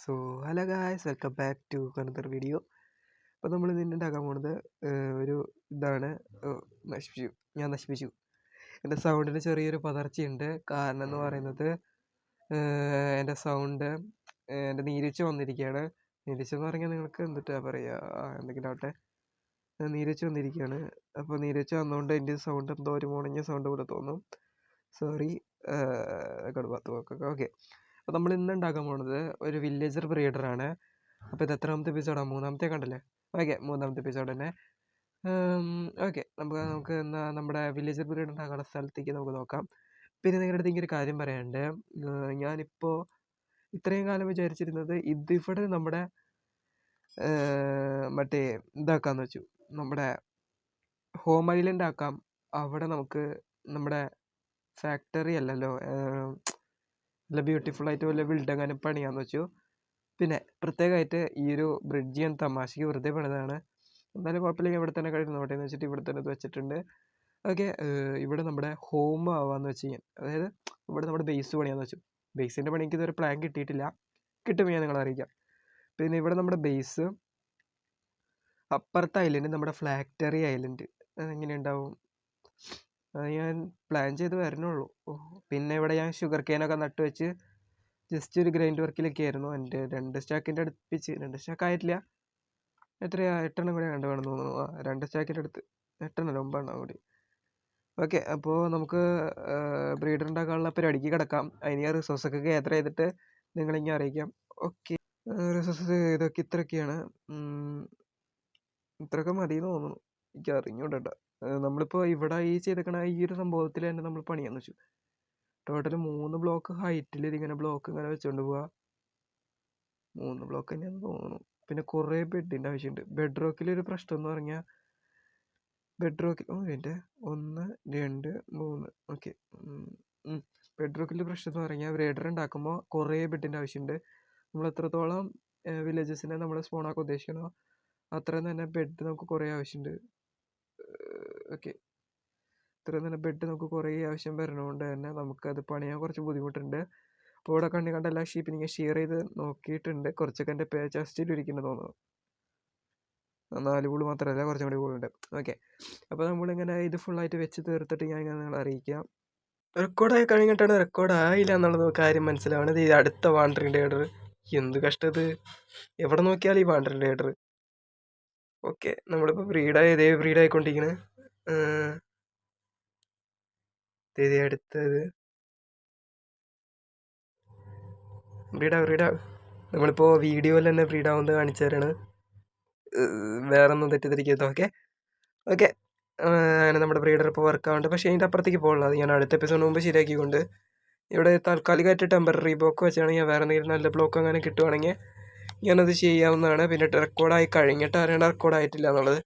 So hello guys, welcome back to another video. അപ്പോൾ നമ്മൾ ഇന്ന് ഉണ്ടാക്കാൻ പോകുന്നത് ഒരു ഇതാണ്. ഞാൻ നശിപ്പിച്ചു. എൻ്റെ സൗണ്ടിന് ചെറിയൊരു പതർച്ചയുണ്ട്. കാരണം എന്ന് പറയുന്നത് എൻ്റെ സൗണ്ട് എൻ്റെ നീരിച്ച വന്നിരിക്കുകയാണ്. നീരിച്ചെന്ന് പറഞ്ഞാൽ നിങ്ങൾക്ക് എന്തിട്ടാ പറയുക, എന്തെങ്കിലും ആവട്ടെ, നീരിച്ച വന്നിരിക്കുകയാണ്. അപ്പോൾ നീരിച്ച വന്നുകൊണ്ട് എൻ്റെ സൗണ്ട് എന്തോ ഒരു മുണങ്ങിയ സൗണ്ട് പോലെ തോന്നും. സോറി. ഓക്കെ. അപ്പോൾ നമ്മൾ ഇന്ന് ഉണ്ടാക്കാൻ പോകുന്നത് ഒരു വില്ലേജർ ബ്രീഡറാണ്. അപ്പോൾ ഇത് എത്രാമത്തെ എപ്പിസോഡാണ്? മൂന്നാമത്തെ കണ്ടല്ലേ? ഓക്കെ, മൂന്നാമത്തെ എപ്പിസോഡ് തന്നെ. ഓക്കെ, നമുക്ക് എന്നാൽ നമ്മുടെ വില്ലേജർ ബ്രീഡ് ഉണ്ടാക്കുന്ന സ്ഥലത്തേക്ക് നമുക്ക് നോക്കാം. പിന്നെ നിങ്ങളുടെ അടുത്ത് ഒരു കാര്യം പറയാനുണ്ട്. ഞാനിപ്പോൾ ഇത്രയും കാലം വിചാരിച്ചിരുന്നത് ഇതിവിടെ നമ്മുടെ മറ്റേ ഇതാക്കാന്ന് വെച്ചു, നമ്മുടെ ഹോം ഐലൻഡ് ആക്കാം. അവിടെ നമുക്ക് നമ്മുടെ ഫാക്ടറി അല്ലല്ലോ, നല്ല ബ്യൂട്ടിഫുൾ ആയിട്ട് വല്ല ബിൽഡിങ്ങാനും പണിയാന്ന് വെച്ചു. പിന്നെ പ്രത്യേകമായിട്ട് ഈ ഒരു ബ്രിഡ്ജ് ഞാൻ തമാശയ്ക്ക് വെറുതെ പണിതാണ്. എന്നാലും കുഴപ്പമില്ലെങ്കിൽ ഇവിടെ തന്നെ കഴിഞ്ഞോട്ടെ എന്ന് വെച്ചിട്ട് ഇവിടെ തന്നെ ഇത് വെച്ചിട്ടുണ്ട്. ഓക്കെ, ഇവിടെ നമ്മുടെ ഹോം ആവാന്ന് വെച്ച് ഞാൻ, അതായത് ഇവിടെ നമ്മുടെ ബേസ് പണിയാന്ന് വെച്ചു. ബേസിൻ്റെ പണിക്ക് ഇതുവരെ പ്ലാൻ കിട്ടിയിട്ടില്ല, കിട്ടുമ്പോൾ ഞാൻ നിങ്ങളെ അറിയിക്കാം. പിന്നെ ഇവിടെ നമ്മുടെ ബേസ്, അപ്പുറത്തെ ഐലൻഡ് നമ്മുടെ ഫാക്ടറി ഐലൻഡ്. അതെങ്ങനെ ഉണ്ടാവും അത് ഞാൻ പ്ലാൻ ചെയ്ത് വരണുള്ളൂ. പിന്നെ ഇവിടെ ഞാൻ ഷുഗർ കെയിനൊക്കെ നട്ട് വെച്ച് ജസ്റ്റ് ഒരു ഗ്രൈൻഡ് വർക്കിലൊക്കെ ആയിരുന്നു. എൻ്റെ 2 സ്റ്റാക്കിൻ്റെ അടുപ്പിച്ച്, 2 സ്റ്റാക്ക് ആയിട്ടില്ല, എത്രയാ 8 കൂടെ വേണ്ട വേണമെന്ന് തോന്നുന്നു. 2 സ്റ്റാക്കിൻ്റെ അടുത്ത്, 8 9 കൂടി. ഓക്കെ, അപ്പോൾ നമുക്ക് ബ്രീഡർ ഉണ്ടാക്കാനുള്ള പരിപാടിക്ക് കിടക്കാം. അതിന് ഞാൻ റിസോഴ്സൊക്കെ ഗ്യാദർ ചെയ്തിട്ട് നിങ്ങളിങ്ങനെ അറിയിക്കാം. ഓക്കെ, റിസോഴ്സസ് ഇതൊക്കെ ഇത്രയൊക്കെയാണ്. ഇത്രയൊക്കെ മതിയെന്ന് തോന്നുന്നു, എനിക്ക് അറിഞ്ഞൂടേണ്ട. നമ്മളിപ്പോൾ ഇവിടെ ഈ ചെയ്തേക്കണ ഈ ഒരു സംഭവത്തിൽ തന്നെ നമ്മൾ പണിയാന്ന് വെച്ചു. ടോട്ടൽ 3 ബ്ലോക്ക് ഹൈറ്റിൽ ഇതിങ്ങനെ ബ്ലോക്ക് ഇങ്ങനെ വെച്ചുകൊണ്ട് പോവുക. 3 ബ്ലോക്ക് തന്നെയാണെന്ന് തോന്നുന്നു. പിന്നെ കുറേ ബെഡിൻ്റെ ആവശ്യമുണ്ട്. ബെഡ് റോക്കിലൊരു പ്രശ്നം എന്ന് പറഞ്ഞാൽ, ബെഡ് റോക്കിൽ എൻ്റെ 1 2 3 ഓക്കെ, ബെഡ് റോക്കിൽ പ്രശ്നം എന്ന് പറഞ്ഞാൽ ബ്രീഡർ ഉണ്ടാക്കുമ്പോൾ കുറേ ബെഡിൻ്റെ ആവശ്യമുണ്ട്. നമ്മൾ എത്രത്തോളം വില്ലേജസിനെ നമ്മൾ സ്പോണാക്കാൻ ഉദ്ദേശിക്കണോ അത്രയും തന്നെ ബെഡ് നമുക്ക് കുറേ ആവശ്യമുണ്ട്. ഓക്കെ, ഇത്രയും തന്നെ ബെഡ് നമുക്ക് കുറേ ആവശ്യം വരുന്നതുകൊണ്ട് തന്നെ നമുക്കത് പണിയാൻ കുറച്ച് ബുദ്ധിമുട്ടുണ്ട്. അപ്പോൾ ഇവിടെ കണ്ട എല്ലാ ഷീപ്പിനും ഞാൻ ഷെയർ ചെയ്ത് നോക്കിയിട്ടുണ്ട്. കുറച്ചൊക്കെ എൻ്റെ ചെസ്റ്റിൽ ഇരിക്കുന്നത് തോന്നുന്നു. 4 പൂള് മാത്രമല്ല, കുറച്ചും കൂടി പൂളുണ്ട്. ഓക്കെ, അപ്പോൾ നമ്മളിങ്ങനെ ഇത് ഫുള്ളായിട്ട് വെച്ച് തീർത്തിട്ട് ഞാൻ ഇങ്ങനെ നിങ്ങളെ അറിയിക്കാം. റെക്കോർഡായി കഴിഞ്ഞിട്ടാണ് റെക്കോർഡായില്ല എന്നുള്ളത് കാര്യം മനസ്സിലാവണത്. ഇത് അടുത്ത വാണ്ടറിംഗ് ഡേഡർ, എന്ത് കഷ്ടത്, എവിടെ നോക്കിയാലും ഈ വാണ്ടറിംഗ് ഡേഡർ. ഓക്കെ, നമ്മളിപ്പോൾ ബ്രീഡായിക്കൊണ്ടിരിക്കുന്നത്. അടുത്തത് ബ്രീഡാ നമ്മളിപ്പോൾ വീഡിയോയിൽ തന്നെ ബ്രീഡാവുന്നത് കാണിച്ചു തരാണ്, വേറെ ഒന്നും തെറ്റിദ്ധരിക്കരുത്. ഓക്കെ, അങ്ങനെ നമ്മുടെ ബ്രീഡർ ഇപ്പോൾ വർക്കാവുന്നുണ്ട്. പക്ഷേ അതിൻ്റെ അപ്പുറത്തേക്ക് പോകുള്ളത് ഞാൻ അടുത്ത എപ്പിസോഡിന് മുമ്പ് ശരിയാക്കിക്കൊണ്ട് ഇവിടെ താൽക്കാലികമായിട്ട് ടെമ്പററി ബ്ലോക്ക് വെച്ചാണെങ്കിൽ വേറെ എന്തെങ്കിലും നല്ല ബ്ലോക്ക് അങ്ങനെ കിട്ടുവാണെങ്കിൽ ഞാനത് ചെയ്യാവുന്നതാണ്. പിന്നെ റെക്കോർഡായി കഴിഞ്ഞിട്ട് അറിയേണ്ട റെക്കോർഡായിട്ടില്ല എന്നുള്ളത്.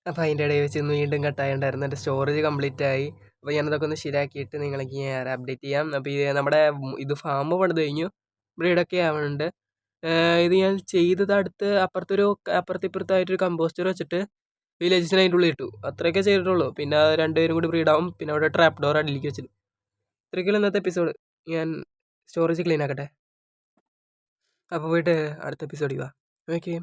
അപ്പോൾ അതിൻ്റെ ഇടയിൽ വെച്ച് വീണ്ടും കട്ടായിട്ടുണ്ടായിരുന്നു. എൻ്റെ സ്റ്റോറേജ് കംപ്ലീറ്റ് ആയി. അപ്പോൾ ഞാനതൊക്കെ ഒന്ന് ശരിയാക്കിയിട്ട് നിങ്ങൾക്ക് ഞാൻ അപ്ഡേറ്റ് ചെയ്യാം. അപ്പോൾ ഇത് നമ്മുടെ ഇത് ഫാം പണിത് കഴിഞ്ഞു, ബ്രീഡൊക്കെ ആവുന്നുണ്ട്. ഇത് ഞാൻ ചെയ്തത് അപ്പുറത്തിപ്പുറത്തായിട്ടൊരു കമ്പോസ്റ്റർ വെച്ചിട്ട് വില്ലേജസിന് അതിൻ്റെ ഉള്ളിൽ ഇട്ടു. അത്രയൊക്കെ ചെയ്തിട്ടുള്ളൂ. പിന്നെ 2 പേരും കൂടി ബ്രീഡാവും. പിന്നെ അവിടെ ട്രാപ്പ് ഡോർ അടിയിലേക്ക് വെച്ചിട്ട്. ഇത്രയൊക്കെയുള്ള ഇന്നത്തെ എപ്പിസോഡ്. ഞാൻ സ്റ്റോറേജ് ക്ലീൻ ആക്കട്ടെ. അപ്പോൾ പോയിട്ട് അടുത്ത എപ്പിസോഡിൽ വാ. ഓക്കെ.